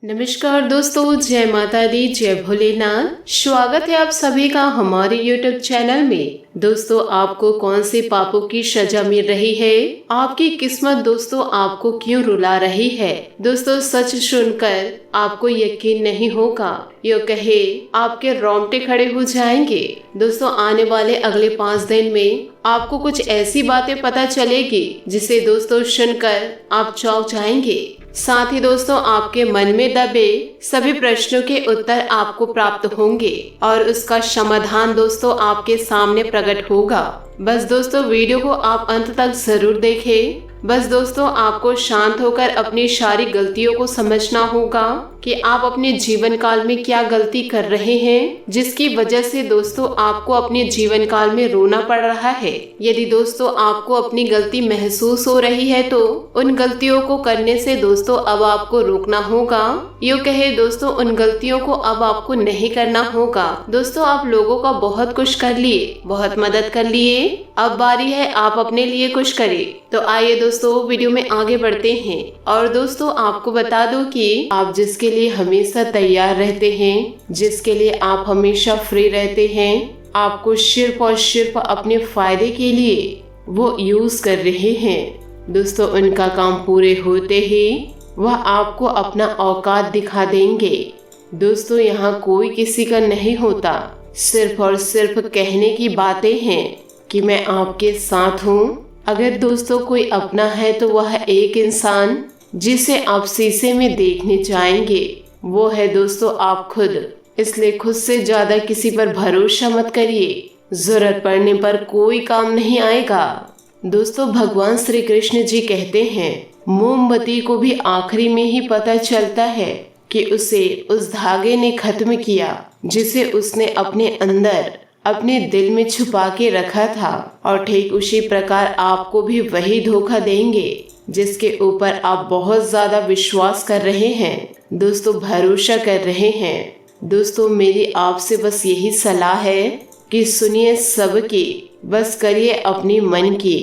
नमस्कार दोस्तों, जय माता दी, जय भोलेनाथ। स्वागत है आप सभी का हमारे YouTube चैनल में। दोस्तों, आपको कौन से पापों की सजा मिल रही है? आपकी किस्मत दोस्तों आपको क्यों रुला रही है? दोस्तों, सच सुनकर आपको यकीन नहीं होगा, यो कहे आपके रोंगटे खड़े हो जाएंगे। दोस्तों, आने वाले अगले 5 दिन में आपको कुछ ऐसी बातें पता चलेगी जिसे दोस्तों सुनकर आप चौंक जाएंगे। साथ ही दोस्तों, आपके मन में दबे सभी प्रश्नों के उत्तर आपको प्राप्त होंगे और उसका समाधान दोस्तों आपके सामने प्रकट होगा। बस दोस्तों, वीडियो को आप अंत तक जरूर देखें। बस दोस्तों, आपको शांत होकर अपनी सारी गलतियों को समझना होगा कि आप अपने जीवन काल में क्या गलती कर रहे हैं, जिसकी वजह से दोस्तों आपको अपने जीवन काल में रोना पड़ रहा है। यदि दोस्तों आपको अपनी गलती महसूस हो रही है तो उन गलतियों को करने से दोस्तों अब आपको रोकना होगा। यूँ कहे दोस्तों, उन गलतियों को अब आपको नहीं करना होगा। दोस्तों, आप लोगों का बहुत कुछ कर लिए, बहुत मदद कर लिए, अब बारी है आप अपने लिए कुछ करें। तो आइए दोस्तों वीडियो में आगे बढ़ते हैं। और दोस्तों, आपको बता दूं कि आप जिसके लिए हमेशा तैयार रहते हैं, जिसके लिए आप हमेशा फ्री रहते हैं, आपको सिर्फ और सिर्फ अपने फायदे के लिए वो यूज कर रहे हैं। दोस्तों, उनका काम पूरे होते ही वह आपको अपना औकात दिखा देंगे। दोस्तों, यहाँ कोई किसी का नहीं होता, सिर्फ और सिर्फ कहने की बातें हैं कि मैं आपके साथ हूँ। अगर दोस्तों कोई अपना है तो वह एक इंसान जिसे आप शीशे में देखने चाहेंगे, वो है दोस्तों आप खुद। इसलिए खुद से ज्यादा किसी पर भरोसा मत करिए, जरूरत पड़ने पर कोई काम नहीं आएगा। दोस्तों, भगवान श्री कृष्ण जी कहते हैं, मोमबत्ती को भी आखिरी में ही पता चलता है कि उसे उस धागे ने खत्म किया जिसे उसने अपने अंदर अपने दिल में छुपा के रखा था। और ठीक उसी प्रकार आपको भी वही धोखा देंगे जिसके ऊपर आप बहुत ज्यादा विश्वास कर रहे हैं, दोस्तों भरोसा कर रहे हैं। दोस्तों, मेरी आपसे बस यही सलाह है कि सुनिए सबकी, बस करिए अपनी मन की।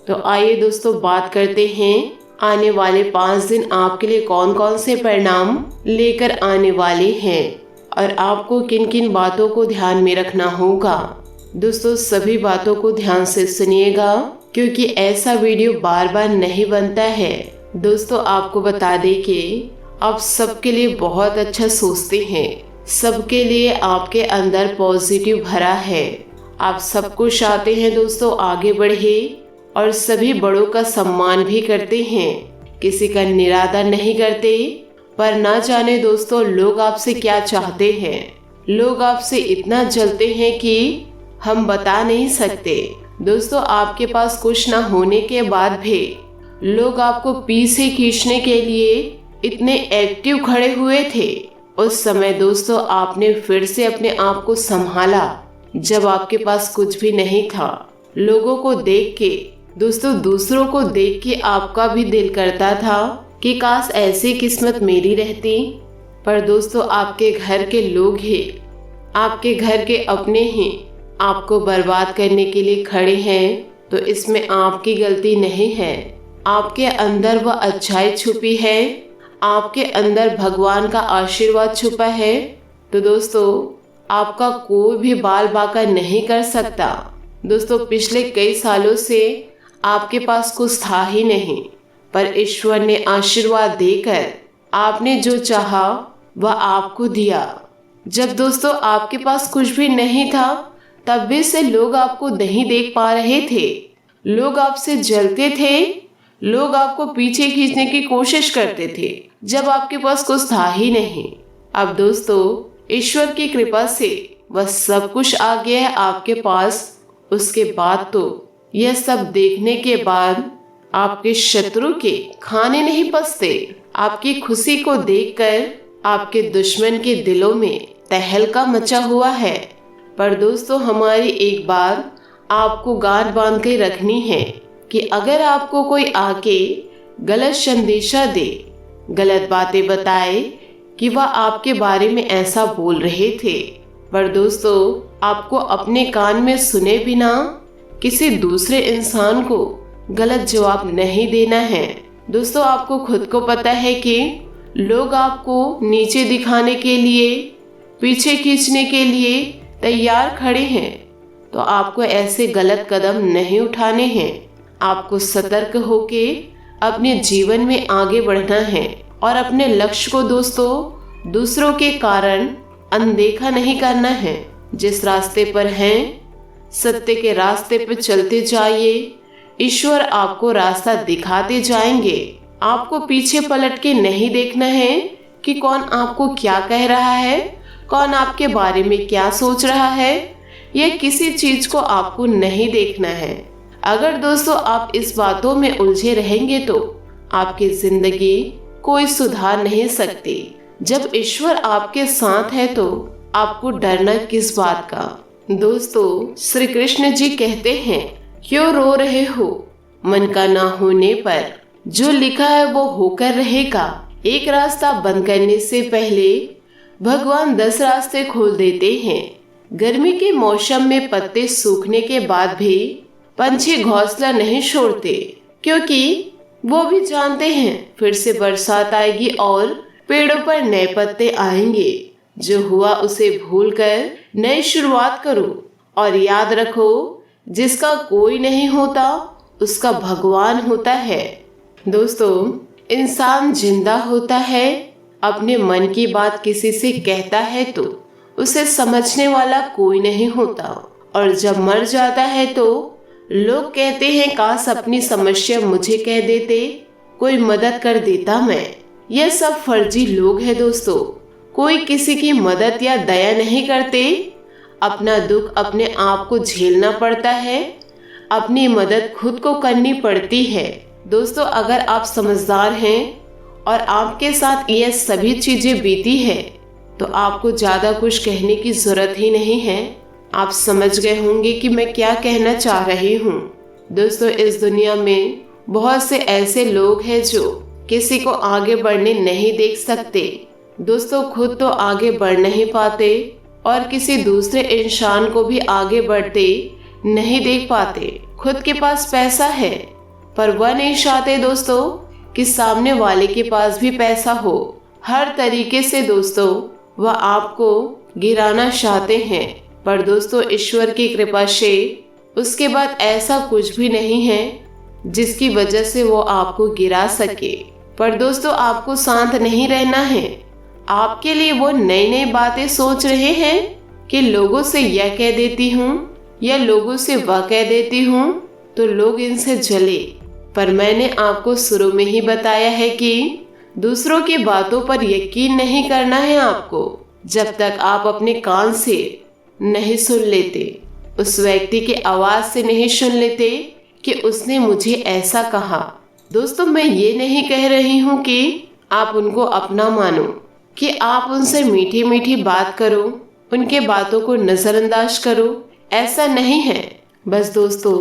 तो आइए दोस्तों बात करते हैं आने वाले 5 दिन आपके लिए कौन कौन से परिणाम लेकर आने वाले हैं और आपको किन किन बातों को ध्यान में रखना होगा। दोस्तों, सभी बातों को ध्यान से सुनिएगा क्योंकि ऐसा वीडियो बार बार नहीं बनता है। दोस्तों, आपको बता दें कि आप सबके लिए बहुत अच्छा सोचते हैं, सबके लिए आपके अंदर पॉजिटिव भरा है। आप सब कुछ चाहते हैं दोस्तों आगे बढ़े और सभी बड़ों का सम्मान भी करते हैं, किसी का निरादर नहीं करते। पर ना जाने दोस्तों लोग आपसे क्या चाहते हैं। लोग आपसे इतना जलते हैं कि हम बता नहीं सकते। दोस्तों, आपके पास कुछ ना होने के बाद भी लोग आपको पीछे खींचने के लिए इतने एक्टिव खड़े हुए थे। उस समय दोस्तों आपने फिर से अपने आप को संभाला जब आपके पास कुछ भी नहीं था। लोगों को देख के दोस्तों, दूसरों को देख के आपका भी दिल करता था कि काश ऐसी किस्मत मेरी रहती। पर दोस्तों, आपके घर के लोग ही, आपके घर के अपने ही आपको बर्बाद करने के लिए खड़े हैं। तो इसमें आपकी गलती नहीं है, आपके अंदर वह अच्छाई छुपी है, आपके अंदर भगवान का आशीर्वाद छुपा है। तो दोस्तों, आपका कोई भी बाल बाका नहीं कर सकता। दोस्तों, पिछले कई सालों से आपके पास कुछ था ही नहीं, पर ईश्वर ने आशीर्वाद देकर आपने जो चाहा वह आपको दिया। जब दोस्तों आपके पास कुछ भी नहीं था तब भी से लोग आपको नहीं देख पा रहे थे, लोग आपसे जलते थे, लोग आपको पीछे खींचने की कोशिश करते थे जब आपके पास कुछ था ही नहीं। अब दोस्तों ईश्वर की कृपा से वह सब कुछ आ गया है आपके पास। उसके बाद तो यह सब देखने के बाद आपके शत्रु के खाने नहीं पचते। आपकी खुशी को देखकर आपके दुश्मन के दिलों में तहलका मचा हुआ है। पर दोस्तों, हमारी एक बात आपको गांठ बांध के रखनी है कि अगर आपको कोई आके गलत संदेशा दे, गलत बातें बताए कि वह आपके बारे में ऐसा बोल रहे थे, पर दोस्तों आपको अपने कान में सुने बिना किसी दूसरे इंसान को गलत जवाब नहीं देना है। दोस्तों, आपको खुद को पता है कि लोग आपको नीचे दिखाने के लिए, पीछे खींचने के लिए तैयार खड़े हैं, तो आपको ऐसे गलत कदम नहीं उठाने हैं। आपको सतर्क होके अपने जीवन में आगे बढ़ना है और अपने लक्ष्य को दोस्तों दूसरों के कारण अनदेखा नहीं करना है। जिस रास्ते पर हैं, सत्य के रास्ते पर चलते जाइए। ईश्वर आपको रास्ता दिखाते जाएंगे। आपको पीछे पलट के नहीं देखना है कि कौन आपको क्या कह रहा है, कौन आपके बारे में क्या सोच रहा है। यह किसी चीज को आपको नहीं देखना है। अगर दोस्तों आप इस बातों में उलझे रहेंगे तो आपकी जिंदगी कोई सुधार नहीं सकती। जब ईश्वर आपके साथ है तो आपको डरना किस बात का। दोस्तों, श्री कृष्ण जी कहते हैं, क्यों रो रहे हो मन का ना होने पर, जो लिखा है वो होकर रहेगा। एक रास्ता बंद करने से पहले भगवान 10 रास्ते खोल देते हैं। गर्मी के मौसम में पत्ते सूखने के बाद भी पंछी घोंसला नहीं छोड़ते, क्योंकि वो भी जानते हैं फिर से बरसात आएगी और पेड़ों पर नए पत्ते आएंगे। जो हुआ उसे भूलकर नई शुरुआत करो और याद रखो, जिसका कोई नहीं होता उसका भगवान होता है। दोस्तों, इंसान जिंदा होता है, अपने मन की बात किसी से कहता है तो उसे समझने वाला कोई नहीं होता, और जब मर जाता है तो लोग कहते हैं काश अपनी समस्या मुझे कह देते, कोई मदद कर देता मैं। यह सब फर्जी लोग हैं दोस्तों। कोई किसी की मदद या दया नहीं करते। अपना दुख अपने आप को झेलना पड़ता है। अपनी मदद खुद को करनी पड़ती है। दोस्तों, अगर आप समझदार हैं और आपके साथ यह सभी चीजें बीती है तो आपको ज्यादा कुछ कहने की जरूरत ही नहीं है। आप समझ गए होंगे कि मैं क्या कहना चाह रही हूँ। दोस्तों, इस दुनिया में बहुत से ऐसे लोग हैं जो किसी को आगे बढ़ने नहीं देख सकते। दोस्तों, खुद तो आगे बढ़ नहीं पाते और किसी दूसरे इंसान को भी आगे बढ़ते नहीं देख पाते। खुद के पास पैसा है पर वह नहीं चाहते दोस्तों कि सामने वाले के पास भी पैसा हो। हर तरीके से दोस्तों वह आपको गिराना चाहते हैं, पर दोस्तों ईश्वर की कृपा से उसके बाद ऐसा कुछ भी नहीं है जिसकी वजह से वो आपको गिरा सके। पर दोस्तों, आपको शांत नहीं रहना है। आपके लिए वो नई नई बातें सोच रहे हैं कि लोगों से यह कह देती हूँ या लोगों से वह कह देती हूँ तो लोग इनसे जले। पर मैंने आपको शुरू में ही बताया है कि दूसरों की बातों पर यकीन नहीं करना है आपको, जब तक आप अपने कान से नहीं सुन लेते, उस व्यक्ति की आवाज से नहीं सुन लेते कि उसने मुझे ऐसा कहा। दोस्तों, मैं ये नहीं कह रही हूँ कि आप उनको अपना मानो, कि आप उनसे मीठी मीठी बात करो, उनके बातों को नजरअंदाज करो, ऐसा नहीं है। बस दोस्तों,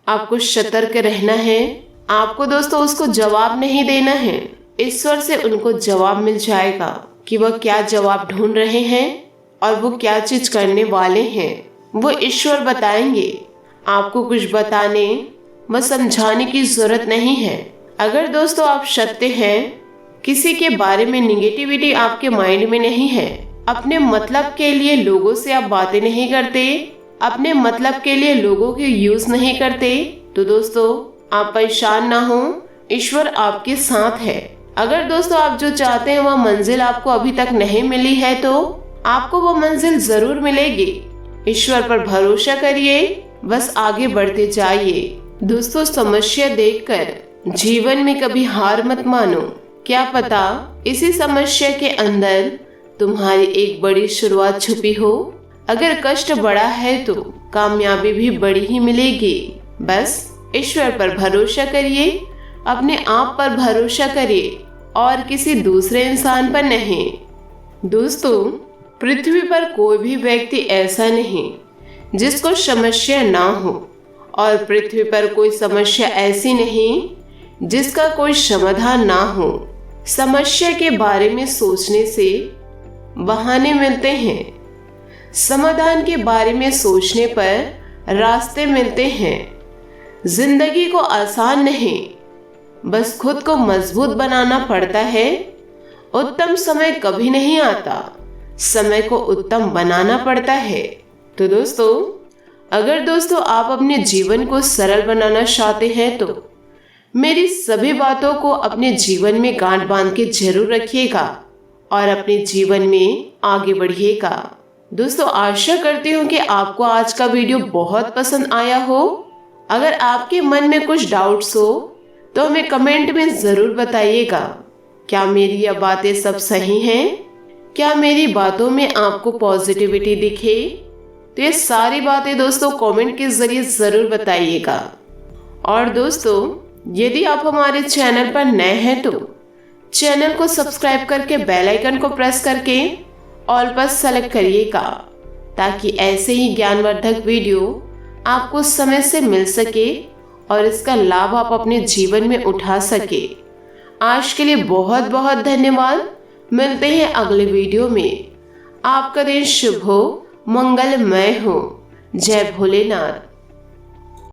आपको सतर्क रहना है। आपको दोस्तों उसको जवाब नहीं देना है। ईश्वर से उनको जवाब मिल जाएगा कि वह क्या जवाब ढूंढ रहे हैं और वो क्या चीज करने वाले हैं, वो ईश्वर बताएंगे। आपको कुछ बताने व समझाने की जरूरत नहीं है। अगर दोस्तों आप सत्य हैं, किसी के बारे में निगेटिविटी आपके माइंड में नहीं है, अपने मतलब के लिए लोगों से आप बातें नहीं करते, अपने मतलब के लिए लोगों के यूज नहीं करते, तो दोस्तों आप परेशान ना हो, ईश्वर आपके साथ है। अगर दोस्तों आप जो चाहते हैं वह मंजिल आपको अभी तक नहीं मिली है तो आपको वो मंजिल जरूर मिलेगी। ईश्वर पर भरोसा करिए, बस आगे बढ़ते जाइए। दोस्तों, समस्या देखकर जीवन में कभी हार मत मानो। क्या पता इसी समस्या के अंदर तुम्हारी एक बड़ी शुरुआत छुपी हो। अगर कष्ट बड़ा है तो कामयाबी भी बड़ी ही मिलेगी। बस ईश्वर पर भरोसा करिए, अपने आप पर भरोसा करिए और किसी दूसरे इंसान पर नहीं। दोस्तों, पृथ्वी पर कोई भी व्यक्ति ऐसा नहीं जिसको समस्या ना हो, और पृथ्वी पर कोई समस्या ऐसी नहीं जिसका कोई समाधान ना हो। समस्या के बारे में सोचने से बहाने मिलते हैं, समाधान के बारे में सोचने पर रास्ते मिलते हैं। जिंदगी को आसान नहीं, बस खुद को मजबूत बनाना पड़ता है उत्तम समय कभी नहीं आता, समय को उत्तम बनाना पड़ता है। तो दोस्तों, अगर दोस्तों आप अपने जीवन को सरल बनाना चाहते हैं तो मेरी सभी बातों को अपने जीवन में गांठ बांध के जरूर रखिएगा और अपने जीवन में आगे बढ़िएगा। दोस्तों, आशा करती हूँ कि आपको आज का वीडियो बहुत पसंद आया हो। अगर आपके मन में कुछ डाउट्स हो तो हमें कमेंट में जरूर बताइएगा। क्या मेरी यह बातें सब सही हैं? क्या मेरी बातों में आपको पॉजिटिविटी दिखे? तो ये सारी बातें दोस्तों कमेंट के जरिए जरूर बताइएगा। और दोस्तों, यदि आप हमारे चैनल पर नए हैं तो चैनल को सब्सक्राइब करके बेल आइकन को प्रेस करके ऑल पर सेलेक्ट करिएगा, ताकि ऐसे ही ज्ञानवर्धक वीडियो आपको समय से मिल सके और इसका लाभ आप अपने जीवन में उठा सके। आज के लिए बहुत बहुत धन्यवाद। मिलते हैं अगले वीडियो में। आपका दिन शुभ हो, मंगलमय हो। जय भोलेनाथ।